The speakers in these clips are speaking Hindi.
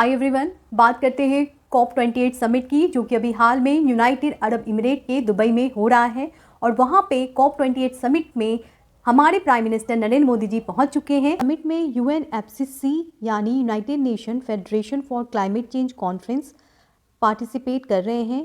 हाय एवरीवन, बात करते हैं COP28 समिट की, जो कि अभी हाल में यूनाइटेड अरब इमिरेट के दुबई में हो रहा है। और वहाँ पे COP28 समिट में हमारे प्राइम मिनिस्टर नरेंद्र मोदी जी पहुँच चुके हैं। समिट में UNFCCC यानी United nation federation for climate change conference participate कर रहे हैं।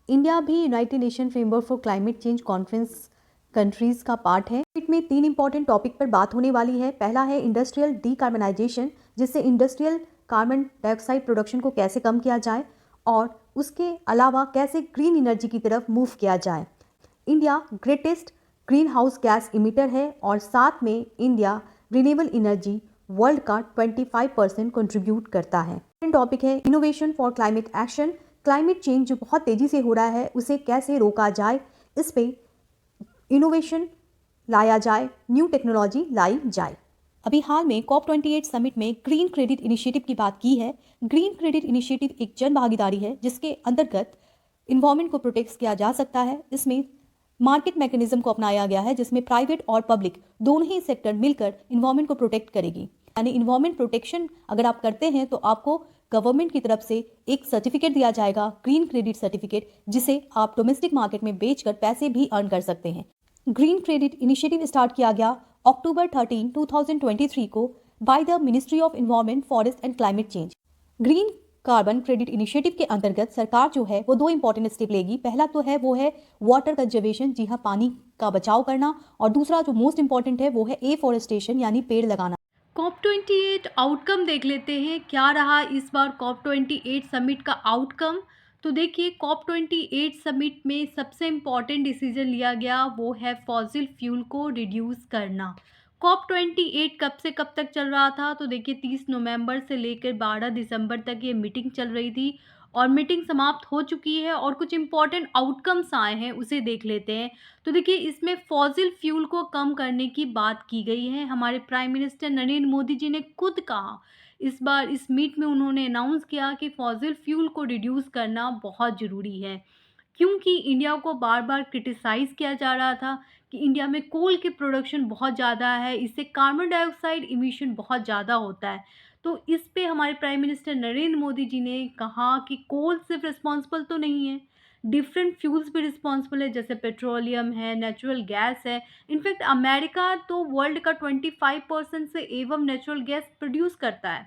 इंडिया भी United nation framework for climate change conference countries का पार्ट है। समिट में 3 इंपॉर्टेंट टॉपिक पर बात होने वाली है। पहला है इंडस्ट्रियल डीकार्बनाइजेशन, जिससे इंडस्ट्रियल कार्बन डाइऑक्साइड प्रोडक्शन को कैसे कम किया जाए और उसके अलावा कैसे ग्रीन एनर्जी की तरफ मूव किया जाए। India greatest green house gas emitter है और साथ में इंडिया रिन्यूएबल एनर्जी वर्ल्ड का 25% कंट्रीब्यूट करता है। सेकंड टॉपिक है innovation for climate action. Climate change जो बहुत तेज़ी से हो रहा है उसे कैसे रोका जाए, इस पे इनोवेशन लाया जाए, न्यू टेक्नोलॉजी लाई जाए। अभी हाल में COP28 समिट में ग्रीन क्रेडिट इनिशिएटिव की बात की है। ग्रीन क्रेडिट इनिशिएटिव एक जन भागीदारी है जिसके अंतर्गत इन्वायरमेंट को प्रोटेक्ट किया जा सकता है। इसमें मार्केट मैकेनिज्म को अपनाया गया है जिसमें प्राइवेट और पब्लिक दोनों ही सेक्टर मिलकर इन्वायरमेंट को प्रोटेक्ट करेगी। यानी इन्वायरमेंट प्रोटेक्शन अगर आप करते हैं तो आपको गवर्नमेंट की तरफ से एक सर्टिफिकेट दिया जाएगा, ग्रीन क्रेडिट सर्टिफिकेट, जिसे आप डोमेस्टिक मार्केट में बेचकर पैसे भी अर्न कर सकते हैं। ग्रीन क्रेडिट इनिशिएटिव स्टार्ट किया गया अक्टूबर 13, 2023 को by the ministry of environment, forest and climate change. Green carbon credit initiative के अंतर्गत सरकार जो है वो 2 इंपॉर्टेंट स्टेप लेगी। पहला तो है वो है वाटर कंजर्वेशन, जी हाँ, पानी का बचाव करना, और दूसरा जो मोस्ट इंपॉर्टेंट है वो है एफॉरेस्टेशन यानी पेड़ लगाना। COP28 आउटकम देख लेते हैं, क्या रहा इस बार COP28 समिट का आउटकम। तो देखिए, COP28 समिट में सबसे इम्पॉर्टेंट डिसीजन लिया गया वो है फॉसिल फ्यूल को रिड्यूस करना। COP28 कब से कब तक चल रहा था, तो देखिए 30 नवंबर से लेकर 12 दिसंबर तक ये मीटिंग चल रही थी और मीटिंग समाप्त हो चुकी है और कुछ इम्पॉर्टेंट आउटकम्स आए हैं, उसे देख लेते हैं। तो देखिए, इसमें फॉसिल फ्यूल को कम करने की बात की गई है। हमारे प्राइम मिनिस्टर नरेंद्र मोदी जी ने खुद कहा, इस बार इस मीट में उन्होंने अनाउंस किया कि फॉसिल फ्यूल को रिड्यूस करना बहुत ज़रूरी है, क्योंकि इंडिया को बार बार क्रिटिसाइज़ किया जा रहा था कि इंडिया में कोल की प्रोडक्शन बहुत ज़्यादा है, इससे कार्बन डाइऑक्साइड इमिशन बहुत ज़्यादा होता है। तो इस पे हमारे प्राइम मिनिस्टर नरेंद्र मोदी जी ने कहा कि कोल सिर्फ रिस्पॉन्सिबल तो नहीं है, डिफरेंट फ्यूल्स भी रिस्पॉन्सिबल है, जैसे पेट्रोलियम है, नेचुरल गैस है। इनफैक्ट अमेरिका तो वर्ल्ड का 25% से एवं नेचुरल गैस प्रोड्यूस करता है,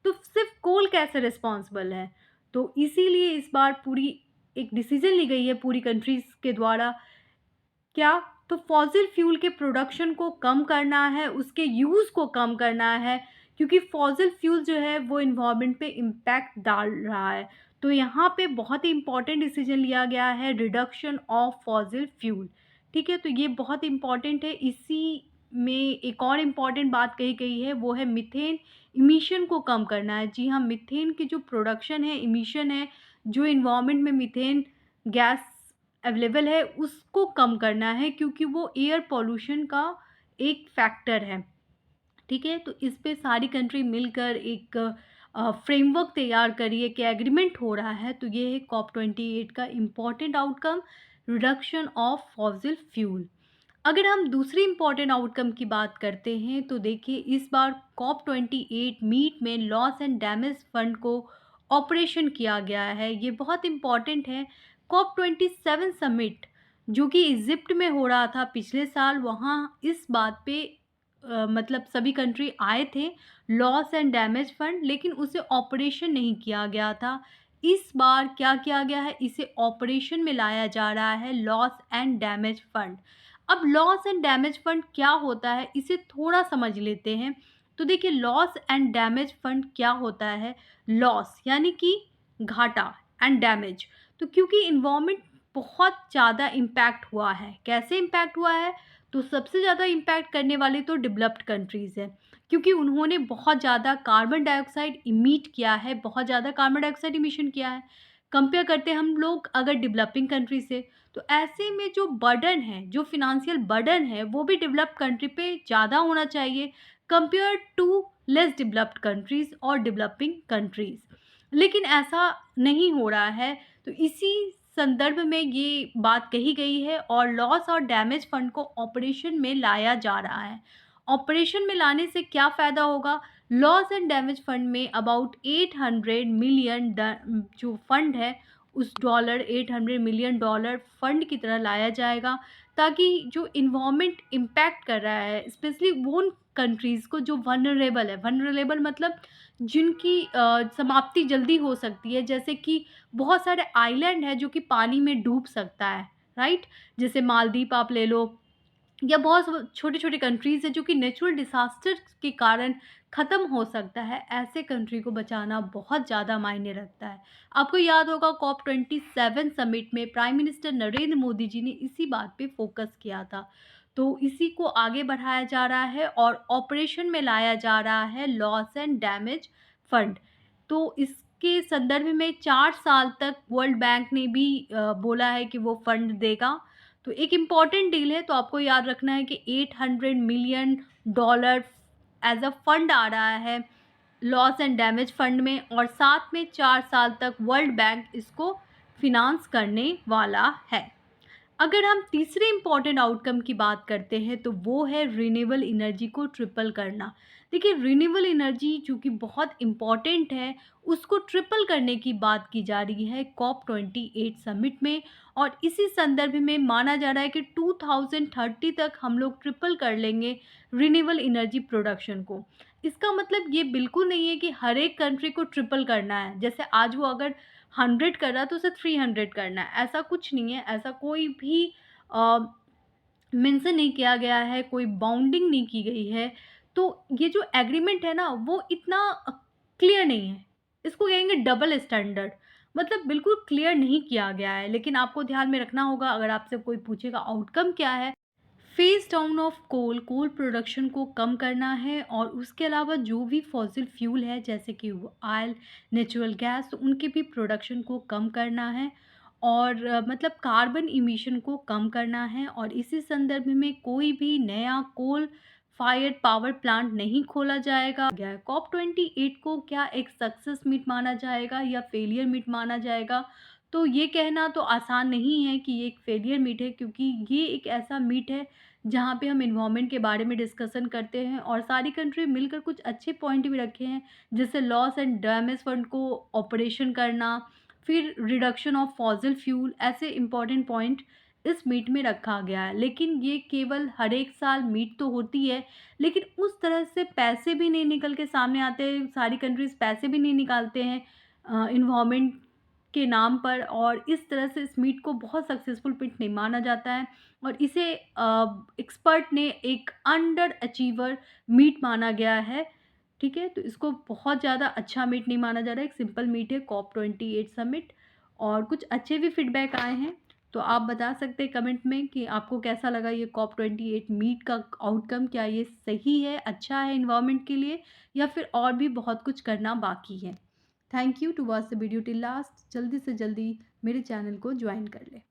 तो सिर्फ कोल कैसे रिस्पॉन्सिबल है। तो इसीलिए इस बार पूरी एक डिसीजन ली गई है पूरी कंट्रीज़ के द्वारा, क्या, तो फॉसिल फ्यूल के प्रोडक्शन को कम करना है, उसके यूज़ को कम करना है, क्योंकि फॉसिल फ्यूल जो है वो इन्वायरमेंट पे इम्पैक्ट डाल रहा है। तो यहाँ पे बहुत ही इम्पॉर्टेंट डिसीजन लिया गया है, रिडक्शन ऑफ फॉसिल फ्यूल। ठीक है, तो ये बहुत इम्पॉर्टेंट है। इसी में एक और इम्पॉर्टेंट बात कही गई है, वो है मीथेन इमिशन को कम करना है। जी हाँ, मीथेन की जो प्रोडक्शन है, इमिशन है, जो इन्वायरमेंट में मीथेन गैस अवेलेबल है, उसको कम करना है, क्योंकि वो एयर पॉल्यूशन का एक फैक्टर है। ठीक है, तो इस पे सारी कंट्री मिलकर एक फ्रेमवर्क तैयार करी है कि एग्रीमेंट हो रहा है। तो ये है COP28 का important outcome, reduction of fossil fuel. अगर हम दूसरी इम्पॉर्टेंट आउटकम की बात करते हैं, तो देखिए इस बार COP28 मीट में लॉस एंड डैमेज फंड को ऑपरेशन किया गया है। ये बहुत इम्पॉर्टेंट है। COP27 समिट जो कि इजिप्ट में हो रहा था पिछले साल, वहाँ इस बात पे मतलब सभी कंट्री आए थे, लॉस एंड डैमेज फंड, लेकिन उसे ऑपरेशन नहीं किया गया था। इस बार क्या किया गया है, इसे ऑपरेशन में लाया जा रहा है, लॉस एंड डैमेज फंड। अब लॉस एंड डैमेज फंड क्या होता है, इसे थोड़ा समझ लेते हैं। तो देखिए, लॉस एंड डैमेज फंड क्या होता है। लॉस यानी कि घाटा, एंड डैमेज, तो क्योंकि इन्वायरमेंट बहुत ज़्यादा इम्पैक्ट हुआ है। कैसे इम्पैक्ट हुआ है, तो सबसे ज़्यादा इम्पैक्ट करने वाले तो डेवलप्ड कंट्रीज़ हैं, क्योंकि उन्होंने बहुत ज़्यादा कार्बन डाइऑक्साइड इमिट किया है, बहुत ज़्यादा कार्बन डाइऑक्साइड इमिशन किया है। कंपेयर करते हैं हम लोग अगर डेवलपिंग कंट्री से, तो ऐसे में जो बर्डन है, जो फिनेंशियल बर्डन है, वो भी डेवलप्ड कंट्री पे ज़्यादा होना चाहिए compare to less developed countries और डेवलपिंग कंट्रीज़। लेकिन ऐसा नहीं हो रहा है, तो इसी संदर्भ में ये बात कही गई है और लॉस और डैमेज फंड को ऑपरेशन में लाया जा रहा है। ऑपरेशन में लाने से क्या फ़ायदा होगा, लॉस एंड डैमेज फंड में अबाउट 800 मिलियन जो फंड है उस डॉलर 800 मिलियन डॉलर फंड की तरह लाया जाएगा, ताकि जो इन्वायरमेंट इम्पैक्ट कर रहा है स्पेशली वो कंट्रीज़ को जो वनरेबल है, वनरेबल मतलब जिनकी समाप्ति जल्दी हो सकती है, जैसे कि बहुत सारे आइलैंड है जो कि पानी में डूब सकता है, राइट? जैसे मालदीव आप ले लो, या बहुत छोटे-छोटे कंट्रीज़ हैं जो कि नेचुरल डिज़ास्टर के कारण ख़त्म हो सकता है, ऐसे कंट्री को बचाना बहुत ज़्यादा मायने रखता है। आपको याद होगा कॉप 27 समिट में प्राइम मिनिस्टर नरेंद्र मोदी जी ने इसी बात पे फ़ोकस किया था। तो इसी को आगे बढ़ाया जा रहा है और ऑपरेशन में लाया जा रहा है लॉस एंड डैमेज फंड। तो इसके संदर्भ में 4 साल तक वर्ल्ड बैंक ने भी बोला है कि वो फंड देगा। तो एक इम्पॉर्टेंट डील है, तो आपको याद रखना है कि 800 million dollar as a fund आ रहा है लॉस एंड डैमेज फंड में, और साथ में 4 साल तक वर्ल्ड बैंक इसको फिनांस करने वाला है। अगर हम तीसरे इम्पॉर्टेंट आउटकम की बात करते हैं तो वो है रिन्यूएबल एनर्जी को ट्रिपल करना। देखिए, रिन्यूएबल एनर्जी जो कि बहुत इम्पॉर्टेंट है, उसको ट्रिपल करने की बात की जा रही है कॉप 28 समिट में, और इसी संदर्भ में माना जा रहा है कि 2030 तक हम लोग ट्रिपल कर लेंगे रिन्यूएबल एनर्जी प्रोडक्शन को। इसका मतलब ये बिल्कुल नहीं है कि हर एक कंट्री को ट्रिपल करना है, जैसे आज वो अगर 100 कर रहा है तो उसे 300 करना है, ऐसा कुछ नहीं है। ऐसा कोई भी अ, मेंशन नहीं किया गया है, कोई बाउंडिंग नहीं की गई है। तो ये जो एग्रीमेंट है ना, वो इतना क्लियर नहीं है। इसको कहेंगे डबल स्टैंडर्ड, मतलब बिल्कुल क्लियर नहीं किया गया है। लेकिन आपको ध्यान में रखना होगा, अगर आपसे कोई पूछेगा आउटकम क्या है, phase down of coal, coal production को कम करना है, और उसके अलावा जो भी फॉसिल फ्यूल है जैसे कि ऑयल, नेचुरल गैस, तो उनके भी प्रोडक्शन को कम करना है, और मतलब कार्बन इमिशन को कम करना है। और इसी संदर्भ में कोई भी नया कोल फायर्ड पावर प्लांट नहीं खोला जाएगा। कॉप 28 को क्या एक सक्सेस मीट माना जाएगा या फेलियर मीट माना जाएगा, तो ये कहना तो आसान नहीं है कि ये एक फेलियर मीट है, क्योंकि ये एक ऐसा मीट है जहाँ पे हम एनवायरनमेंट के बारे में डिस्कशन करते हैं, और सारी कंट्री मिलकर कुछ अच्छे पॉइंट भी रखे हैं, जैसे लॉस एंड डैमेज फंड को ऑपरेशन करना, फिर रिडक्शन ऑफ फॉसिल फ्यूल, ऐसे इंपॉर्टेंट पॉइंट इस मीट में रखा गया है। लेकिन ये केवल हर एक साल मीट तो होती है, लेकिन उस तरह से पैसे भी नहीं निकल के सामने आते, सारी कंट्रीज़ पैसे भी नहीं निकालते हैं एनवायरनमेंट के नाम पर, और इस तरह से इस मीट को बहुत सक्सेसफुल मीट नहीं माना जाता है, और इसे एक्सपर्ट ने एक अंडर अचीवर मीट माना गया है। ठीक है, तो इसको बहुत ज़्यादा अच्छा मीट नहीं माना जा रहा है, एक सिंपल मीट है कॉप 28 समिट। और कुछ अच्छे भी फीडबैक आए हैं, तो आप बता सकते हैं कमेंट में कि आपको कैसा लगा ये कॉप 28 मीट का आउटकम, क्या ये सही है, अच्छा है इन्वायरमेंट के लिए, या फिर और भी बहुत कुछ करना बाकी है। Thank you to watch the video till last. जल्दी से जल्दी मेरे चैनल को ज्वाइन कर लें।